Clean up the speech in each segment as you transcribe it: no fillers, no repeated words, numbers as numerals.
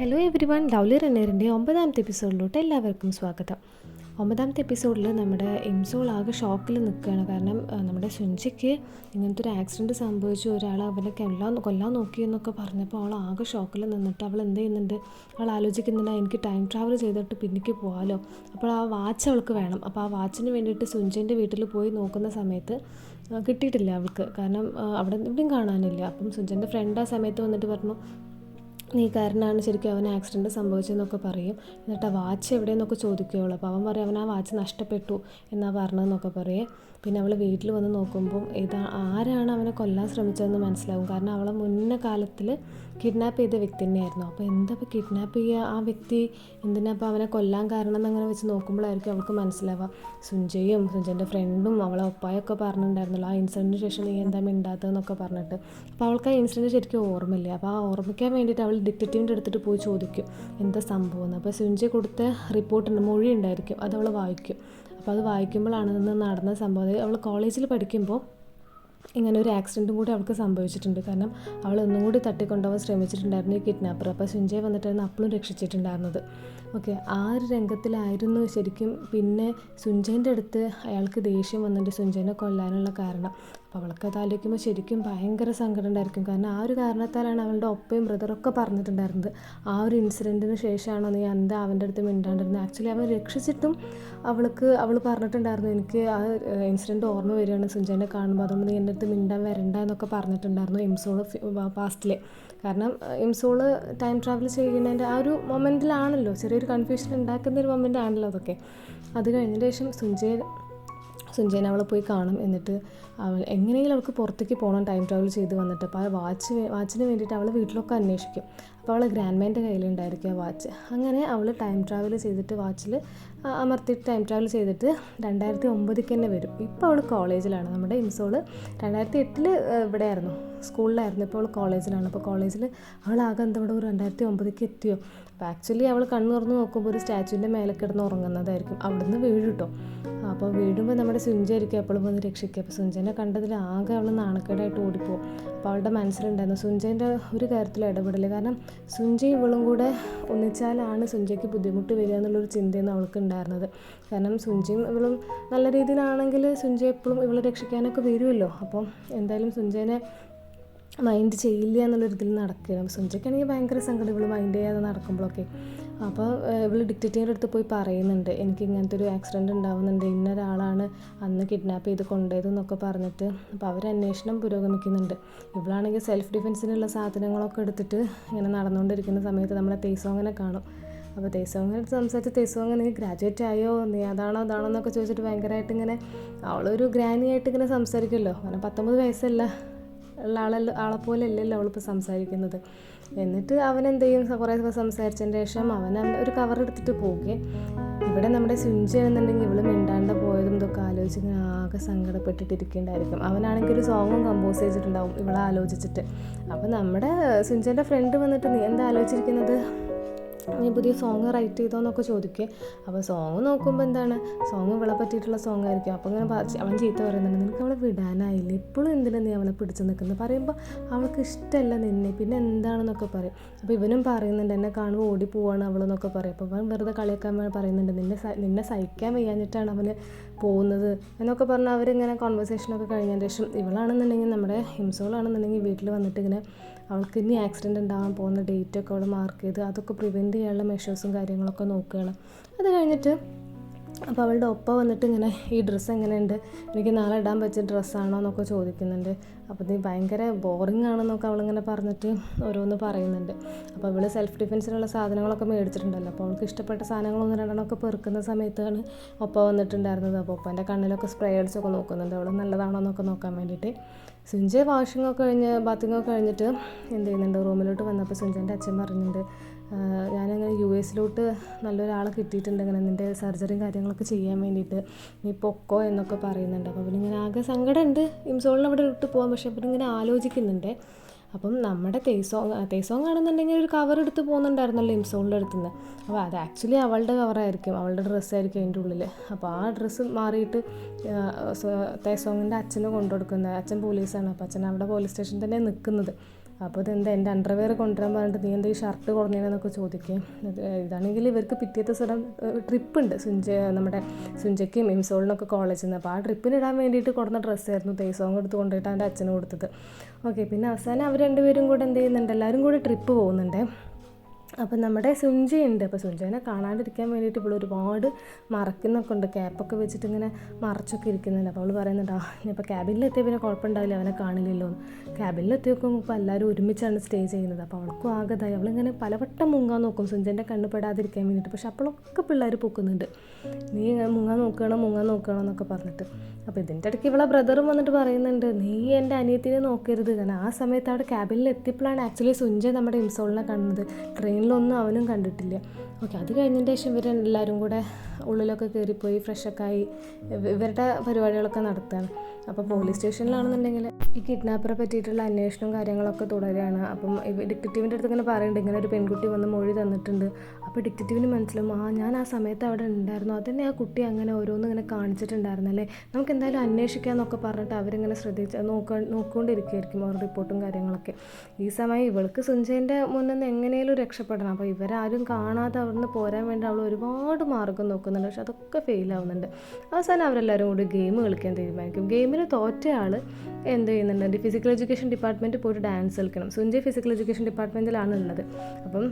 Hello every one, lovely റണ്ണറിൻ്റെ 9ാമത്തെ എപ്പിസോഡിലോട്ട് എല്ലാവർക്കും സ്വാഗതം. 9ാമത്തെ എപ്പിസോഡിൽ നമ്മുടെ ഇംസോൾ ആകെ ഷോക്കിൽ നിൽക്കുകയാണ്. കാരണം നമ്മുടെ സുഞ്ചയ്ക്ക് ഇങ്ങനത്തെ ഒരു ആക്സിഡൻറ്റ് സംഭവിച്ചു, ഒരാൾ അവനെ കൊല്ലാൻ നോക്കിയെന്നൊക്കെ പറഞ്ഞപ്പോൾ അവൾ ആകെ ഷോക്കിൽ നിന്നിട്ട് അവൾ എന്ത് ചെയ്യുന്നുണ്ട്, അവൾ ആലോചിക്കുന്നുണ്ട് എനിക്ക് ടൈം ട്രാവൽ ചെയ്തിട്ട് പിന്നിക്ക് പോകാമല്ലോ. അപ്പോൾ ആ വാച്ച് അവൾക്ക് വേണം. അപ്പോൾ ആ വാച്ചിന് വേണ്ടിയിട്ട് സുഞ്ചൻ്റെ വീട്ടിൽ പോയി നോക്കുന്ന സമയത്ത് കിട്ടിയിട്ടില്ല അവൾക്ക്. കാരണം അവിടെ എവിടെയും കാണാനില്ല. അപ്പം സുഞ്ചൻ്റെ ഫ്രണ്ട് ആ സമയത്ത് വന്നിട്ട് പറഞ്ഞു, നീ കാരണമാണ് ശരിക്കും അവന് ആക്സിഡൻറ്റ് സംഭവിച്ചതെന്നൊക്കെ പറയും. എന്നിട്ട് ആ വാച്ച് എവിടെയെന്നൊക്കെ ചോദിക്കുകയുള്ളൂ. അപ്പോൾ അവൻ പറയും അവൻ ആ വാച്ച് നഷ്ടപ്പെട്ടു എന്നാണ് പറഞ്ഞതെന്നൊക്കെ പറയേ. പിന്നെ അവൾ വീട്ടിൽ വന്ന് നോക്കുമ്പം ആരാണ് അവനെ കൊല്ലാൻ ശ്രമിച്ചതെന്ന് മനസ്സിലാവും. കാരണം അവളെ മുന്നേ കാലത്തിൽ കിഡ്നാപ്പ് ചെയ്ത വ്യക്തി തന്നെയായിരുന്നു. അപ്പോൾ എന്താ ഇപ്പോൾ കിഡ്നാപ്പ് ചെയ്യുക ആ വ്യക്തി, എന്തിനാ അപ്പോൾ അവനെ കൊല്ലാൻ കാരണം എന്നങ്ങനെ വെച്ച് നോക്കുമ്പോഴായിരിക്കും അവൾക്ക് മനസ്സിലാവുക. സുഞ്ചൻ്റെ ഫ്രണ്ടും അവളെ ഒപ്പായൊക്കെ പറഞ്ഞിട്ടുണ്ടായിരുന്നല്ലോ ആ ഇൻസിഡൻറ്റിന് ശേഷം നീ എന്താ മിണ്ടാത്തതെന്നൊക്കെ പറഞ്ഞിട്ട്. അപ്പോൾ അവൾക്ക് ആ ഇൻസിഡൻറ്റ് ശരിക്കും ഓർമ്മയില്ല. അപ്പോൾ ആ ഓർമ്മിക്കാൻ വേണ്ടിയിട്ട് അവൾ ഡിറ്റക്റ്റീവിൻ്റെ അടുത്തിട്ട് പോയി ചോദിക്കും എന്താ സംഭവം എന്ന്. അപ്പോൾ സുഞ്ചി കൊടുത്ത റിപ്പോർട്ടുണ്ട്, മൊഴി ഉണ്ടായിരിക്കും, അത് അവൾ വായിക്കും. അപ്പോൾ അത് വായിക്കുമ്പോഴാണ് ഇന്ന് നടന്ന സംഭവം. അവൾ കോളേജിൽ പഠിക്കുമ്പോൾ ഇങ്ങനെ ഒരു ആക്സിഡൻറ്റും കൂടി അവൾക്ക് സംഭവിച്ചിട്ടുണ്ട്. കാരണം അവൾ ഒന്നും കൂടി തട്ടിക്കൊണ്ടുപോകാൻ ശ്രമിച്ചിട്ടുണ്ടായിരുന്നു ഈ കിഡ്നാപ്പർ. അപ്പോൾ സുഞ്ചയെ വന്നിട്ടായിരുന്നു അപ്പോഴും രക്ഷിച്ചിട്ടുണ്ടായിരുന്നത്. ഓക്കെ, ആ ഒരു രംഗത്തിലായിരുന്നു ശരിക്കും പിന്നെ സുഞ്ചേൻ്റെ അടുത്ത് അയാൾക്ക് ദേഷ്യം വന്നിട്ട് സുഞ്ചേനെ കൊല്ലാനുള്ള കാരണം. അപ്പോൾ അവൾക്കത് ആലോചിക്കുമ്പോൾ ശരിക്കും ഭയങ്കര സങ്കടം ഉണ്ടായിരിക്കും. കാരണം ആ ഒരു കാരണത്താലാണ് അവളുടെ ഒപ്പയും ബ്രദറൊക്കെ പറഞ്ഞിട്ടുണ്ടായിരുന്നത് ആ ഒരു ഇൻസിഡൻറ്റിന് ശേഷമാണോ നീ എന്താ അവൻ്റെ അടുത്ത് മിണ്ടാണ്ടിരുന്നത്. ആക്ച്വലി അവൻ രക്ഷിച്ചിട്ടും അവൾ പറഞ്ഞിട്ടുണ്ടായിരുന്നു എനിക്ക് ആ ഇൻസിഡൻറ്റ് ഓർമ്മ വരികയാണ് സുഞ്ചേനെ കാണുമ്പോൾ, അതുകൊണ്ട് നീ എൻ്റെ അടുത്ത് മിണ്ടാൻ വരണ്ട എന്നൊക്കെ പറഞ്ഞിട്ടുണ്ടായിരുന്നു ഇംസോള് പാസ്റ്റിൽ. കാരണം ഇംസോള് ടൈം ട്രാവൽ ചെയ്യുന്നതിൻ്റെ ആ ഒരു മൊമെൻറ്റിലാണല്ലോ, ചെറിയൊരു കൺഫ്യൂഷൻ ഉണ്ടാക്കുന്ന ഒരു മൊമെൻ്റ് ആണല്ലോ അതൊക്കെ. അത് കഴിഞ്ഞതിന് ശേഷം സുഞ്ചേനെ അവളെ പോയി കാണും. എന്നിട്ട് അവൾ എങ്ങനെയെങ്കിലും അവൾക്ക് പുറത്തേക്ക് പോകണം ടൈം ട്രാവൽ ചെയ്ത് വന്നിട്ട്. അപ്പോൾ ആ വാച്ചിന് വേണ്ടിയിട്ട് അവൾ വീട്ടിലൊക്കെ അന്വേഷിക്കും. അപ്പോൾ അവൾ ഗ്രാൻഡ്മേൻ്റെ കയ്യിലുണ്ടായിരിക്കും ആ വാച്ച്. അങ്ങനെ അവൾ ടൈം ട്രാവൽ ചെയ്തിട്ട് വാച്ചിൽ അമർത്തിയിട്ട് ടൈം ട്രാവൽ ചെയ്തിട്ട് 2009 തന്നെ വരും. ഇപ്പോൾ അവൾ കോളേജിലാണ്. നമ്മുടെ ഇംസോൾ 2008 ഇവിടെ ആയിരുന്നു, സ്കൂളിലായിരുന്നു. ഇപ്പോൾ അവൾ കോളേജിലാണ്. അപ്പോൾ കോളേജിൽ അവളാകെ എന്താ ഇവിടെ 2009 എത്തിയോ. അപ്പോൾ ആക്ച്വലി അവൾ കണ്ണു തുറന്ന് നോക്കുമ്പോൾ ഒരു സ്റ്റാച്യൂവിൻ്റെ മേലെ കിടന്ന് ഉറങ്ങുന്നതായിരിക്കും. അവിടുന്ന് വീഴും കേട്ടോ. അപ്പോൾ വീഴുമ്പോൾ നമ്മുടെ സുഞ്ചായിരിക്കും എപ്പോഴും വന്ന് രക്ഷിക്കുക. അപ്പോൾ സുഞ്ചേനെ കണ്ടതിൽ ആകെ അവൾ നാണക്കേടായിട്ട് ഓടിപ്പോവും. അപ്പോൾ അവളുടെ മനസ്സിലുണ്ടായിരുന്നു സുഞ്ചേൻ്റെ ഒരു കാര്യത്തിൽ ഇടപെടില്ല. കാരണം സുഞ്ചയും ഇവളും കൂടെ ഒന്നിച്ചാലാണ് സുഞ്ചയ്ക്ക് ബുദ്ധിമുട്ട് വരിക എന്നുള്ളൊരു ചിന്തയൊന്നും അവൾക്ക് ഉണ്ടായിരുന്നത്. കാരണം സുഞ്ചയും ഇവളും നല്ല രീതിയിലാണെങ്കിൽ സുഞ്ച എപ്പോഴും ഇവളെ രക്ഷിക്കാനൊക്കെ വരുമല്ലോ. അപ്പം എന്തായാലും സുഞ്ചേനെ മൈൻഡ് ചെയ്യില്ല എന്നുള്ളൊരിതിൽ നടക്കുകയാണ്. സുഞ്ചയ്ക്കാണെങ്കിൽ ഭയങ്കര സങ്കടം ഇവൾ മൈൻഡ് ചെയ്യാതെ നടക്കുമ്പോഴൊക്കെ. അപ്പോൾ ഇവൾ ഡിറ്റക്റ്റീവിൻ്റെ അടുത്ത് പോയി പറയുന്നുണ്ട് എനിക്ക് ഇങ്ങനത്തെ ഒരു ആക്സിഡൻറ്റ് ഉണ്ടാവുന്നുണ്ട്, ഇന്നൊരാളാണ് അന്ന് കിഡ്നാപ്പ് ചെയ്ത് കൊണ്ടുപോയതെന്നൊക്കെ പറഞ്ഞിട്ട്. അപ്പോൾ അവർ അന്വേഷണം പുരോഗമിക്കുന്നുണ്ട്. ഇവളാണെങ്കിൽ സെൽഫ് ഡിഫെൻസിനുള്ള സാധനങ്ങളൊക്കെ എടുത്തിട്ട് ഇങ്ങനെ നടന്നുകൊണ്ടിരിക്കുന്ന സമയത്ത് നമ്മളെ തേസോങ്ങനെ കാണും. അപ്പോൾ തേസോങ്ങനടുത്ത് സംസാരിച്ച് തേസോങ്ങ നീ ഗ്രാജുവേറ്റ് ആയോ, നീ അതാണോ എന്നൊക്കെ ചോദിച്ചിട്ട് ഭയങ്കരമായിട്ട് ഇങ്ങനെ അവളൊരു ഗ്രാനിയായിട്ട് ഇങ്ങനെ സംസാരിക്കുമല്ലോ. കാരണം 19 വയസ്സല്ല ഉള്ള ആളെപ്പോലെ അല്ലല്ലോ അവളിപ്പോൾ സംസാരിക്കുന്നത്. എന്നിട്ട് അവൻ എന്ത് ചെയ്യും, കുറേ സംസാരിച്ചതിന് ശേഷം അവൻ ഒരു കവർ എടുത്തിട്ട് പോകുകയെ. ഇവിടെ നമ്മുടെ സുഞ്ചിയാണെന്നുണ്ടെങ്കിൽ ഇവള് മിണ്ടാണ്ട് പോയതും ഇതൊക്കെ ആലോചിച്ച് ഇങ്ങനെ ആകെ സങ്കടപ്പെട്ടിട്ടിരിക്കുന്നുണ്ടായിരിക്കും. അവനാണെങ്കിൽ ഒരു സോങ്ങും കമ്പോസ് ചെയ്തിട്ടുണ്ടാവും ഇവളെ ആലോചിച്ചിട്ട്. അപ്പോൾ നമ്മുടെ സുഞ്ചൻ്റെ ഫ്രണ്ട് വന്നിട്ട് നീ എന്താ ആലോചിച്ചിരിക്കുന്നത്, നീ പുതിയ സോങ് റൈറ്റ് ചെയ്തോ എന്നൊക്കെ ചോദിക്കുക. അപ്പോൾ സോങ് നോക്കുമ്പോൾ എന്താണ്, സോങ് ഇവളെ പറ്റിയിട്ടുള്ള സോങ് ആയിരിക്കും. അപ്പോൾ ഇങ്ങനെ അവൻ ചീത്ത പറയുന്നുണ്ട്, നിനക്ക് അവളെ വിടാനായില്ലേ, ഇപ്പോഴും എന്തിനാണ് നീ അവളെ പിടിച്ച് നിൽക്കുന്നത്, പറയുമ്പോൾ അവൾക്ക് ഇഷ്ടമല്ല നിന്നെ, പിന്നെ എന്താണെന്നൊക്കെ പറയും. അപ്പോൾ ഇവനും പറയുന്നുണ്ട് എന്നെ കാണുമ്പോൾ ഓടി പോവാണ് അവളെന്നൊക്കെ പറയും. അപ്പോൾ അവൻ വെറുതെ കളിയാക്കാൻ പറയുന്നുണ്ട് നിന്നെ സഹിക്കാൻ വയ്യാഞ്ഞിട്ടാണ് അവന് പോകുന്നത് എന്നൊക്കെ പറഞ്ഞാൽ അവരിങ്ങനെ കോൺവെർസേഷനൊക്കെ കഴിഞ്ഞതിന് ശേഷം ഇവളാണെന്നുണ്ടെങ്കിൽ നമ്മുടെ ഹിംസോളാണെന്നുണ്ടെങ്കിൽ വീട്ടിൽ വന്നിട്ട് ഇങ്ങനെ അവൾക്ക് ഇനി ആക്സിഡൻറ്റ് ഉണ്ടാകാൻ പോകുന്ന ഡേറ്റൊക്കെ അവൾ മാർക്ക് ചെയ്ത് അതൊക്കെ പ്രിവെൻറ്റ് ചെയ്യാനുള്ള മെഷേഴ്സും കാര്യങ്ങളൊക്കെ നോക്കുകയാണ്. അത് കഴിഞ്ഞിട്ട് അപ്പോൾ അവളുടെ ഒപ്പം വന്നിട്ട് ഇങ്ങനെ ഈ ഡ്രസ്സ് എങ്ങനെയുണ്ട്, എനിക്ക് നാളെ ഇടാൻ പറ്റിയ ഡ്രസ്സാണോ എന്നൊക്കെ ചോദിക്കുന്നുണ്ട്. അപ്പോൾ നീ ഭയങ്കര ബോറിംഗ് ആണെന്നൊക്കെ അവളിങ്ങനെ പറഞ്ഞിട്ട് ഓരോന്ന് പറയുന്നുണ്ട്. അപ്പോൾ അവൾ സെൽഫ് ഡിഫെൻസിനുള്ള സാധനങ്ങളൊക്കെ മേടിച്ചിട്ടുണ്ടല്ലോ. അപ്പോൾ അവൾക്ക് ഇഷ്ടപ്പെട്ട സാധനങ്ങളൊന്നും രണ്ടെണ്ണമൊക്കെ പെറുക്കുന്ന സമയത്താണ് ഒപ്പം വന്നിട്ടുണ്ടായിരുന്നത്. അപ്പോൾ ഒപ്പൻ്റെ കണ്ണിലൊക്കെ സ്പ്രേ അടിച്ചൊക്കെ നോക്കുന്നുണ്ട് അവൾ നല്ലതാണോ എന്നൊക്കെ നോക്കാൻ വേണ്ടിയിട്ട്. സുഞ്ച ബാത്തിങ്ങൊക്കെ കഴിഞ്ഞിട്ട് എന്ത് ചെയ്യുന്നുണ്ട്, റൂമിലോട്ട് വന്നപ്പോൾ സുഞ്ചൻ്റെ അച്ഛൻ പറയുന്നുണ്ട് ഞാനങ്ങനെ US നല്ലൊരാളെ കിട്ടിയിട്ടുണ്ട്, ഇങ്ങനെ നിൻ്റെ സർജറിയും കാര്യങ്ങളൊക്കെ ചെയ്യാൻ വേണ്ടിയിട്ട് നീ പൊക്കോ എന്നൊക്കെ പറയുന്നുണ്ട്. അപ്പോൾ അവനിങ്ങനെ ആകെ സങ്കടമുണ്ട് ഇംസോളിനെ അവിടെ ഇട്ട് പോകാൻ. പക്ഷെ അവരിങ്ങനെ ആലോചിക്കുന്നുണ്ട്. അപ്പം നമ്മുടെ തേസോങ് ആണെന്നുണ്ടെങ്കിൽ ഒരു കവർ എടുത്ത് പോകുന്നുണ്ടായിരുന്നല്ലോ ഇംസോളിൻ്റെ അടുത്ത് നിന്ന്. അപ്പോൾ അത് ആക്ച്വലി അവളുടെ കവറായിരിക്കും, അവളുടെ ഡ്രസ്സായിരിക്കും അതിൻ്റെ ഉള്ളിൽ. അപ്പോൾ ആ ഡ്രസ്സ് മാറിയിട്ട് തേസോങ്ങിൻ്റെ അച്ഛന് കൊണ്ടുകൊടുക്കുന്നത്. അച്ഛൻ പോലീസാണ്. അപ്പോൾ അച്ഛൻ അവിടെ പോലീസ് സ്റ്റേഷനിൽ തന്നെ നിൽക്കുന്നത്. അപ്പോൾ ഇതെന്താ എൻ്റെ അണ്ടർവെയർ കൊണ്ടുവരാൻ പറഞ്ഞിട്ട് നീ എന്താ ഈ ഷർട്ട് കുറഞ്ഞതെന്നൊക്കെ ചോദിക്കും. ഇതാണെങ്കിൽ ഇവർക്ക് പിറ്റേത്തെ ദിവസം ട്രിപ്പുണ്ട് നമ്മുടെ സുഞ്ചയ്ക്കും ഇംസോളിനൊക്കെ കോളേജിൽ നിന്ന്. അപ്പോൾ ആ ട്രിപ്പിന് ഇടാൻ വേണ്ടിയിട്ട് കൊടുന്ന ഡ്രസ്സായിരുന്നു തേസോങ് എടുത്ത് കൊണ്ടുപോയിട്ട് അവൻ്റെ അച്ഛന് കൊടുത്തത്. ഓക്കെ, പിന്നെ അവസാനം അവർ രണ്ടുപേരും കൂടെ എന്ത് ചെയ്യുന്നുണ്ട്, എല്ലാവരും കൂടെ ട്രിപ്പ് പോകുന്നുണ്ട്. അപ്പം നമ്മുടെ സുഞ്ചി ഉണ്ട്. അപ്പോൾ സുഞ്ചിനെ കാണാണ്ടിരിക്കാൻ വേണ്ടിയിട്ട് ഇവിടെ ഒരുപാട് മറക്കുന്നൊക്കെ ഉണ്ട്, ക്യാപ്പൊക്കെ വെച്ചിട്ട് ഇങ്ങനെ മറച്ചൊക്കെ ഇരിക്കുന്നുണ്ട്. അപ്പോൾ അവൾ പറയുന്നുണ്ട്, ഇപ്പോൾ ക്യാബിനിലെത്തിയ പിന്നെ കുഴപ്പമുണ്ടാവില്ല, അവനെ കാണില്ലല്ലോ. ക്യാബിനിലെത്തി നോക്കുമ്പോൾ ഇപ്പോൾ എല്ലാവരും ഒരുമിച്ചാണ് സ്റ്റേ ചെയ്യുന്നത്. അപ്പോൾ അവൾക്കും ആകതായി. അവളിങ്ങനെ പലവട്ടം മുങ്ങാൻ നോക്കും സുഞ്ചൻ്റെ കണ്ണ് പെടാതിരിക്കാൻ വേണ്ടിയിട്ട്. പക്ഷെ അപ്പോഴൊക്കെ പിള്ളേർ പൊക്കുന്നുണ്ട്, നീ മുങ്ങാൻ നോക്കണം എന്നൊക്കെ പറഞ്ഞിട്ട്. അപ്പോൾ ഇതിൻ്റെ ഇടയ്ക്ക് ഇവളെ ബ്രദറും വന്നിട്ട് പറയുന്നുണ്ട്, നീ എൻ്റെ അനിയത്തിനെ നോക്കരുത്. കാരണം ആ സമയത്ത് അവിടെ ക്യാബിനിൽ എത്തിയപ്പോഴാണ് ആക്ച്വലി സുഞ്ച നമ്മുടെ ഇംസോളിനെ കാണുന്നത്. ട്രെയിനിലൊന്നും അവനും കണ്ടിട്ടില്ല. ഓക്കെ, അത് കഴിഞ്ഞതിന് ശേഷം ഇവരെല്ലാവരും കൂടെ ഉള്ളിലൊക്കെ കയറിപ്പോയി ഫ്രഷൊക്കെ ആയി ഇവരുടെ പരിപാടികളൊക്കെ നടത്തുകയാണ്. അപ്പോൾ പോലീസ് സ്റ്റേഷനിലാണെന്നുണ്ടെങ്കിൽ ഈ കിഡ്നാപ്പറെ പറ്റിയിട്ടുള്ള അന്വേഷണവും കാര്യങ്ങളൊക്കെ തുടരുകയാണ്. അപ്പം ഡിറ്റക്റ്റീവിൻ്റെ അടുത്ത് ഇങ്ങനെ പറയുന്നുണ്ട്, ഇങ്ങനെ ഒരു പെൺകുട്ടി വന്ന് മൊഴി തന്നിട്ടുണ്ട്. അപ്പോൾ ഡിറ്റക്റ്റീവിന് മനസ്സിലാവും, ഞാൻ ആ സമയത്ത് അവിടെ ഉണ്ടായിരുന്നു, അതന്നെ ആ കുട്ടി അങ്ങനെ ഓരോന്നും ഇങ്ങനെ കാണിച്ചിട്ടുണ്ടായിരുന്നല്ലേ, നമുക്ക് എന്തായാലും അന്വേഷിക്കാമെന്നൊക്കെ പറഞ്ഞിട്ട് അവരിങ്ങനെ നോക്കിക്കൊണ്ടിരിക്കുകയായിരിക്കും ഓരോ റിപ്പോർട്ടും കാര്യങ്ങളൊക്കെ. ഈ സമയം ഇവൾക്ക് സുഞ്ചേൻ്റെ മുന്നിൽ നിന്ന് എങ്ങനെയും രക്ഷപ്പെടണം. അപ്പോൾ ഇവരാരും കാണാതെ അവിടുന്ന് പോരാൻ വേണ്ടി അവൾ ഒരുപാട് മാർഗ്ഗം നോക്കുന്നുണ്ട്. പക്ഷെ അതൊക്കെ ഫെയിലാവുന്നുണ്ട്. അവസാനം അവരെല്ലാവരും കൂടി ഗെയിം കളിക്കാൻ തീരുമാനിക്കും. ഗെയിമിന് തോറ്റ ആൾ എന്ത് ചെയ്യുന്നുണ്ട്, ഫിസിക്കൽ എഡ്യൂക്കേഷൻ ഡിപ്പാർട്ട്മെൻറ്റ് പോയിട്ട് ഡാൻസ് കളിക്കണം. സുഞ്ചി ഫിസിക്കൽ എഡ്യൂക്കേഷൻ ഡിപ്പാർട്ട്മെൻറ്റിലാണ് ഉള്ളത്. അപ്പം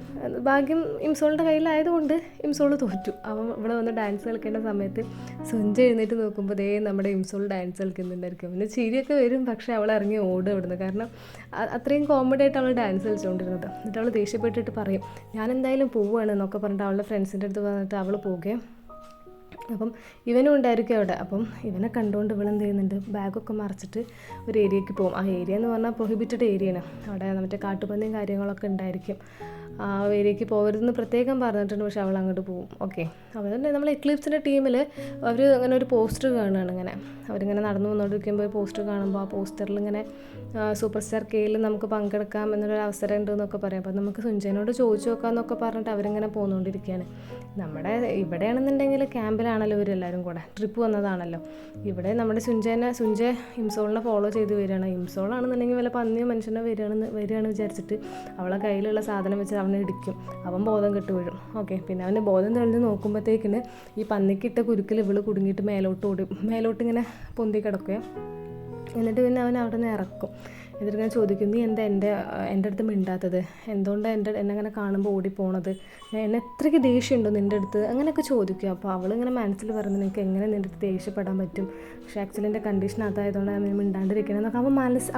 ഭാഗ്യം ഇംസോളിൻ്റെ കയ്യിലായതുകൊണ്ട് ഇംസോൾ തോറ്റു. അവൻ ഇവിടെ വന്ന് ഡാൻസ് കളിക്കേണ്ട സമയത്ത് സുഞ്ചി എഴുന്നേറ്റ് നോക്കുമ്പോൾ നമ്മുടെ ഇംസോൾ ഡാൻസ് കളിക്കുന്നുണ്ടായിരിക്കും. പിന്നെ ചിരിയൊക്കെ വരും, പക്ഷേ അവൾ ഇറങ്ങി ഓടും ഇവിടുന്ന്. കാരണം അത്രയും കോമഡി ആയിട്ട് അവൾ ഡാൻസ് കളിച്ചുകൊണ്ടിരുന്നത്. എന്നിട്ട് അവൾ ദേഷ്യപ്പെട്ടിട്ട് പറയും, ഞാൻ എന്തായാലും പോവുകയാണ് എന്നൊക്കെ പറഞ്ഞിട്ട് അവളുടെ ഫ്രണ്ട്സിൻ്റെ അടുത്ത് വന്നിട്ട് അവൾ പോവുകയും. അപ്പം ഇവനും ഉണ്ടായിരിക്കും അവിടെ. അപ്പം ഇവനെ കണ്ടുകൊണ്ട് ഇവളെന്ത് ചെയ്യുന്നുണ്ട്, ബാഗൊക്കെ മറച്ചിട്ട് ഒരു ഏരിയയ്ക്ക് പോകും. ആ ഏരിയ എന്ന് പറഞ്ഞാൽ പ്രൊഹിബിറ്റഡ് ഏരിയയാണ്. അവിടെ മറ്റേ കാട്ടുപന്നിയും കാര്യങ്ങളൊക്കെ ഉണ്ടായിരിക്കും. ആ ഏരിയയ്ക്ക് പോകരുതെന്ന് പ്രത്യേകം പറഞ്ഞിട്ടുണ്ട്. പക്ഷെ അവൾ അങ്ങോട്ട് പോകും. ഓക്കെ, അതുകൊണ്ട് നമ്മൾ എക്ലിപ്സിൻ്റെ ടീമിൽ അവർ അങ്ങനെ ഒരു പോസ്റ്റർ കാണുകയാണ്. അവരിങ്ങനെ നടന്നു വന്നുകൊണ്ടിരിക്കുമ്പോൾ ഒരു പോസ്റ്റർ കാണുമ്പോൾ ആ പോസ്റ്ററിൽ ഇങ്ങനെ സൂപ്പർ സ്റ്റാർ കെയിൽ നമുക്ക് പങ്കെടുക്കാം എന്നൊരു അവസരം ഉണ്ട് എന്നൊക്കെ പറയും. അപ്പോൾ നമുക്ക് സുഞ്ചനോട് ചോദിച്ചു നോക്കാമെന്നൊക്കെ പറഞ്ഞിട്ട് അവരിങ്ങനെ പോന്നുകൊണ്ടിരിക്കുകയാണ്. നമ്മുടെ ഇവിടെയാണെന്നുണ്ടെങ്കിൽ ക്യാമ്പിലാണല്ലോ ഇവരെല്ലാവരും കൂടെ ട്രിപ്പ് വന്നതാണല്ലോ. ഇവിടെ നമ്മുടെ സുഞ്ച ഇംസോളിനെ ഫോളോ ചെയ്ത് വരികയാണ്. ഇംസോളാണെന്നുണ്ടെങ്കിൽ വല്ല പന്നിയോ മനുഷ്യനോ വരികയാണ് വിചാരിച്ചിട്ട് അവളെ കയ്യിലുള്ള സാധനം വെച്ച് അവനെ ഇടിക്കും. അവൻ ബോധം കെട്ട് വീഴും. ഓക്കെ, പിന്നെ അവൻ്റെ ബോധം തെളിഞ്ഞ് നോക്കുമ്പോഴത്തേക്കിന് ഈ പന്നിക്കിട്ട കുരുക്കിൽ ഇവള് കുടുങ്ങിയിട്ട് മേലോട്ട് ഇങ്ങനെ പൊന്തി കിടക്കുകയും എന്നിട്ട് പിന്നെ അവൻ അവിടെ നിന്ന് ഇറക്കും. എന്നിട്ടിങ്ങനെ ചോദിക്കും, നീ എന്താ എൻ്റെ അടുത്ത് മിണ്ടാത്തത്, എന്തുകൊണ്ടാണ് എന്നെ അങ്ങനെ കാണുമ്പോൾ ഓടിപ്പോണത്, എന്നെ എത്രയ്ക്ക് ദേഷ്യമുണ്ടോ നിൻ്റെ അടുത്ത്, അങ്ങനെയൊക്കെ ചോദിക്കും. അപ്പോൾ അവളിങ്ങനെ മനസ്സിൽ പറയുന്നത്, നിനക്ക് എങ്ങനെ നിൻ്റെ അടുത്ത് ദേഷ്യപ്പെടാൻ പറ്റും, പക്ഷേ ആക്ച്വലി എൻ്റെ കണ്ടീഷൻ അതായതുകൊണ്ട് ഞാൻ മിണ്ടാണ്ടിരിക്കണം എന്നൊക്കെ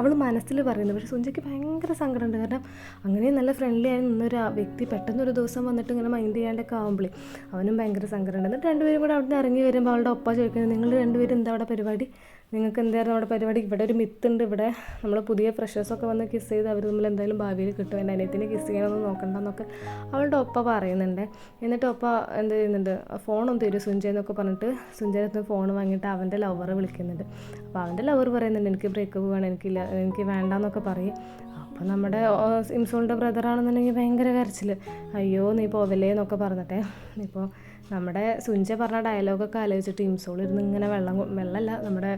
അവൾ മനസ്സിൽ പറയുന്നത്. പക്ഷേ സുഞ്ചയ്ക്ക് ഭയങ്കര സങ്കടമുണ്ട്. കാരണം അങ്ങനെ നല്ല ഫ്രണ്ട്ലി ആയി നിന്നൊരു വ്യക്തി പെട്ടെന്നൊരു ദിവസം വന്നിട്ട് ഇങ്ങനെ മൈൻഡ് ചെയ്യാണ്ടൊക്കെ ആകുമ്പോഴേ അവനും ഭയങ്കര സങ്കടമുണ്ട്. എന്നിട്ട് രണ്ടുപേരും കൂടെ അവിടെ നിന്ന് ഇറങ്ങി വരുമ്പോൾ അവളുടെ ഒപ്പ ചോദിക്കുന്നത്, നിങ്ങൾ രണ്ടുപേരും എന്താ അവിടെ പരിപാടി, നിങ്ങൾക്ക് എന്തായിരുന്നു അവിടെ പരിപാടി, ഇവിടെ ഒരു മിത്തുണ്ട്, ഇവിടെ നമ്മൾ പുതിയ ഫ്രഷേഴ്സൊക്കെ വന്ന് കിസ് ചെയ്ത് അവർ തമ്മിൽ എന്തായാലും ഭാവിയിൽ കിട്ടും, എൻ്റെ അനിയത്തിനെ കിസ് ചെയ്യണമെന്ന് നോക്കണ്ടെന്നൊക്കെ അവളുടെ ഒപ്പ പറയുന്നുണ്ട്. എന്നിട്ട് ഒപ്പ എന്ത് ചെയ്യുന്നുണ്ട്, ഫോണൊന്നും തരും സുഞ്ച എന്നൊക്കെ പറഞ്ഞിട്ട് സുഞ്ചനത്ത് ഫോൺ വാങ്ങിയിട്ട് അവൻ്റെ ലവറെ വിളിക്കുന്നുണ്ട്. അപ്പോൾ അവൻ്റെ ലവർ പറയുന്നുണ്ട്, എനിക്ക് ബ്രേക്കപ്പ് വേണം, എനിക്ക് വേണ്ടാന്നൊക്കെ പറയും. അപ്പോൾ നമ്മുടെ ഇംസോളിൻ്റെ ബ്രദറാണെന്നുണ്ടെങ്കിൽ ഭയങ്കര കരച്ചിൽ, അയ്യോ നീ പോവല്ലേ എന്നൊക്കെ പറഞ്ഞിട്ടേ. ഇപ്പോൾ നമ്മുടെ സുഞ്ച പറഞ്ഞ ഡയലോഗൊക്കെ ആലോചിച്ചിട്ട് ഇംസോൾ ഇരുന്ന് ഇങ്ങനെ വെള്ളമല്ല നമ്മുടെ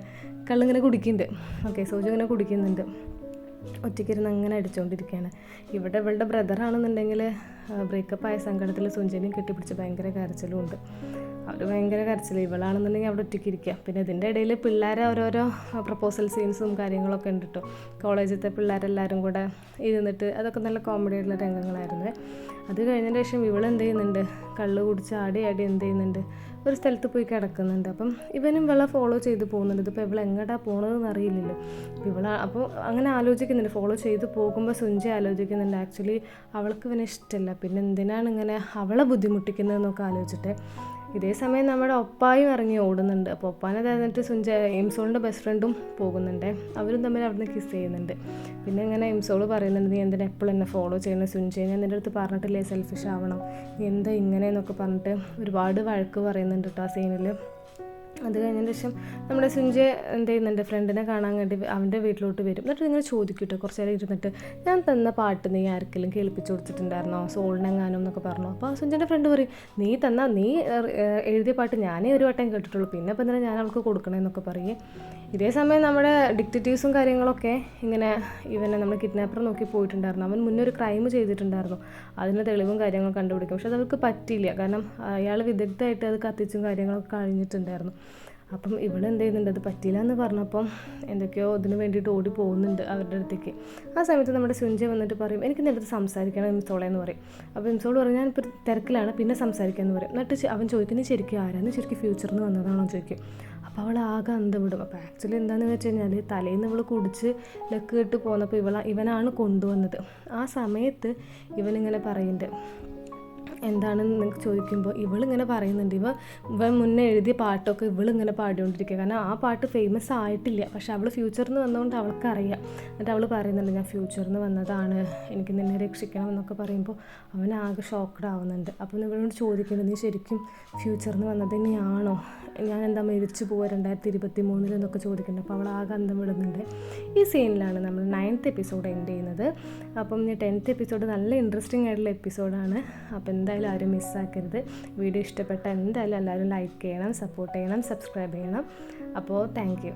കള്ളിങ്ങനെ കുടിക്കുന്നുണ്ട്. ഓക്കെ, സോജു ഇങ്ങനെ കുടിക്കുന്നുണ്ട്, ഒറ്റയ്ക്കിരുന്ന് അങ്ങനെ അടിച്ചുകൊണ്ടിരിക്കുകയാണ്. ഇവിടെ ഇവളുടെ ബ്രദറാണെന്നുണ്ടെങ്കിൽ ബ്രേക്കപ്പ് ആയ സങ്കടത്തിൽ സുഞ്ചനെയും കെട്ടിപ്പിടിച്ച് ഭയങ്കര കരച്ചിലും ഉണ്ട്. അവർ ഭയങ്കര കരച്ചിൽ, ഇവളാണെന്നുണ്ടെങ്കിൽ അവിടെ ഒറ്റയ്ക്കിരിക്കുക. പിന്നെ ഇതിൻ്റെ ഇടയിൽ പിള്ളേരെ ഓരോരോ പ്രപ്പോസൽ സീൻസും കാര്യങ്ങളൊക്കെ ഉണ്ട് കേട്ടോ. കോളേജിലത്തെ പിള്ളേരെല്ലാവരും കൂടെ ഇരുന്നിട്ട് അതൊക്കെ നല്ല കോമഡി ആയിട്ടുള്ള രംഗങ്ങളായിരുന്നു. അത് കഴിഞ്ഞതിന് ശേഷം ഇവളെന്ത് ചെയ്യുന്നുണ്ട്, കള്ള് കുടിച്ച് ആടി എന്ത് ചെയ്യുന്നുണ്ട്, ഒരു സ്ഥലത്ത് പോയി കിടക്കുന്നുണ്ട്. അപ്പം ഇവനും ഇവളെ ഫോളോ ചെയ്ത് പോകുന്നുണ്ട്. ഇതിപ്പോൾ ഇവൾ എങ്ങോട്ടാണ് പോകണതെന്ന് അറിയില്ലല്ലോ. അപ്പോൾ അങ്ങനെ ആലോചിക്കുന്നുണ്ട്, ഫോളോ ചെയ്ത് പോകുമ്പോൾ സുഞ്ചി ആലോചിക്കുന്നുണ്ട്, ആക്ച്വലി അവൾക്ക് ഇവനെ ഇഷ്ടമല്ല, പിന്നെ എന്തിനാണ് ഇങ്ങനെ അവളെ ബുദ്ധിമുട്ടിക്കുന്നതെന്നൊക്കെ ആലോചിച്ചിട്ട്. ഇതേ സമയം നമ്മുടെ ഒപ്പായും ഇറങ്ങി ഓടുന്നുണ്ട്. അപ്പോൾ ഒപ്പാനെ തന്നിട്ട് ഇംസോളിൻ്റെ ബെസ്റ്റ് ഫ്രണ്ടും പോകുന്നുണ്ട്. അവരും തമ്മിൽ അവിടുന്ന് കിസ് ചെയ്യുന്നുണ്ട്. പിന്നെ ഇങ്ങനെ ഇംസോൾ പറയുന്നുണ്ട്, നീ എന്തിനാ എപ്പോഴും എന്നെ ഫോളോ ചെയ്യുന്നത് സുഞ്ചെ, ഞാൻ നിൻ്റെ അടുത്ത് പറഞ്ഞിട്ടില്ലേ സെൽഫിഷ് ആവണം, നീ എന്താ ഇങ്ങനെ എന്നൊക്കെ പറഞ്ഞിട്ട് ഒരുപാട് വഴക്ക് പറയുന്നുണ്ട് കേട്ടോ ആ സീനിൽ. അത് കഴിഞ്ഞതിന് ശേഷം നമ്മുടെ സുഞ്ച എന്ത് ചെയ്യുന്നുണ്ട്, ഫ്രണ്ടിനെ കാണാൻ വേണ്ടി അവൻ്റെ വീട്ടിലോട്ട് വരും. എന്നിട്ട് ഇങ്ങനെ ചോദിക്കും കേട്ടോ, കുറച്ച് നേരം ഇരുന്നിട്ട്, ഞാൻ തന്ന പാട്ട് നീ ആർക്കെങ്കിലും കേൾപ്പിച്ച് കൊടുത്തിട്ടുണ്ടായിരുന്നോ, സോളിനെങ്ങാനും എന്നൊക്കെ പറഞ്ഞു. അപ്പോൾ ആ സുഞ്ചൻ്റെ ഫ്രണ്ട് പറയും, നീ എഴുതിയ പാട്ട് ഞാനേ ഒരു വട്ടം കേട്ടിട്ടുള്ളൂ, പിന്നെ ഇപ്പം എന്തിനാ ഞാൻ അവൾക്ക് കൊടുക്കണമെന്നൊക്കെ പറയും. ഇതേ സമയം നമ്മുടെ ഡിറ്റക്റ്റീവ്സും കാര്യങ്ങളൊക്കെ ഇങ്ങനെ ഇവനെ നമ്മൾ കിഡ്നാപ്പർ നോക്കി പോയിട്ടുണ്ടായിരുന്നു. അവൻ മുന്നേ ഒരു ക്രൈം ചെയ്തിട്ടുണ്ടായിരുന്നു, അതിന് തെളിവും കാര്യങ്ങളും കണ്ടുപിടിക്കും. പക്ഷെ അത് അവർക്ക് പറ്റിയില്ല, കാരണം അയാൾ വിദഗ്ധമായിട്ട് അത് കത്തിച്ചും കാര്യങ്ങളൊക്കെ കഴിഞ്ഞിട്ടുണ്ടായിരുന്നു. അപ്പം ഇവിടെ എന്ത് ചെയ്യുന്നുണ്ട്, അത് പറ്റില്ല എന്ന് പറഞ്ഞപ്പം എന്തൊക്കെയോ ഇതിന് വേണ്ടിയിട്ട് ഓടി പോകുന്നുണ്ട് അവരുടെ അടുത്തേക്ക്. ആ സമയത്ത് നമ്മുടെ സുഞ്ച വന്നിട്ട് പറയും, എനിക്ക് നിൻ്റെ അടുത്ത് സംസാരിക്കണം ഇംസോളെ എന്ന് പറയും. അപ്പോൾ ഇംസോൾ പറയും, ഞാനിപ്പോൾ തിരക്കിലാണ്, പിന്നെ സംസാരിക്കാമെന്ന് പറയും. എന്നിട്ട് അവൻ ചോദിക്കുന്നത് ശരിക്കും ആരാന്ന്, ശരിക്കും ഫ്യൂച്ചറിൽ നിന്ന് വന്നതാണോ ചോദിക്കും. അപ്പോൾ അവൾ ആകെ അന്തം വിടും. അപ്പോൾ ആക്ച്വലി എന്താണെന്ന് വെച്ച് കഴിഞ്ഞാൽ തലേന്ന് ഇവൾ കുടിച്ച് ലക്ക് ഇട്ട് പോന്നപ്പോൾ ഇവനാണ് കൊണ്ടുവന്നത്. ആ സമയത്ത് ഇവനിങ്ങനെ പറയുന്നുണ്ട്, എന്താണെന്ന് നിങ്ങൾക്ക് ചോദിക്കുമ്പോൾ ഇവളിങ്ങനെ പറയുന്നുണ്ട്, ഇവൻ മുന്നേ എഴുതിയ പാട്ടൊക്കെ ഇവളിങ്ങനെ പാടിക്കൊണ്ടിരിക്കുക. കാരണം ആ പാട്ട് ഫേമസ് ആയിട്ടില്ല, പക്ഷെ അവൾ ഫ്യൂച്ചറിൽ നിന്ന് വന്നതുകൊണ്ട് അവൾക്കറിയാം. എന്നിട്ട് അവൾ പറയുന്നുണ്ട്, ഞാൻ ഫ്യൂച്ചറിൽ നിന്ന് വന്നതാണ്, എനിക്ക് നിന്നെ രക്ഷിക്കണം എന്നൊക്കെ പറയുമ്പോൾ അവൻ ആകെ ഷോക്ക്ഡ് ആവുന്നുണ്ട്. അപ്പോൾ ഇവളോട് ചോദിക്കുന്നത്, നീ ശരിക്കും ഫ്യൂച്ചറിൽ നിന്ന് വന്നത് തന്നെയാണോ, ഞാൻ എന്താ മരിച്ചു പോവുക 2023 എന്നൊക്കെ ചോദിക്കുന്നുണ്ട്. അപ്പോൾ അവൾ ആകെ അന്തം വിടുന്നുണ്ട്. ഈ സീനിലാണ് നമ്മൾ 9th എപ്പിസോഡ് എൻഡ് ചെയ്യുന്നത്. അപ്പം 10th എപ്പിസോഡ് നല്ല ഇൻട്രസ്റ്റിംഗ് ആയിട്ടുള്ള എപ്പിസോഡാണ്. അപ്പോൾ എന്തായാലും ആരും മിസ്സാക്കരുത്. വീഡിയോ ഇഷ്ടപ്പെട്ട എന്തായാലും എല്ലാവരും ലൈക്ക് ചെയ്യണം, സപ്പോർട്ട് ചെയ്യണം, സബ്സ്ക്രൈബ് ചെയ്യണം. അപ്പോൾ താങ്ക് യു.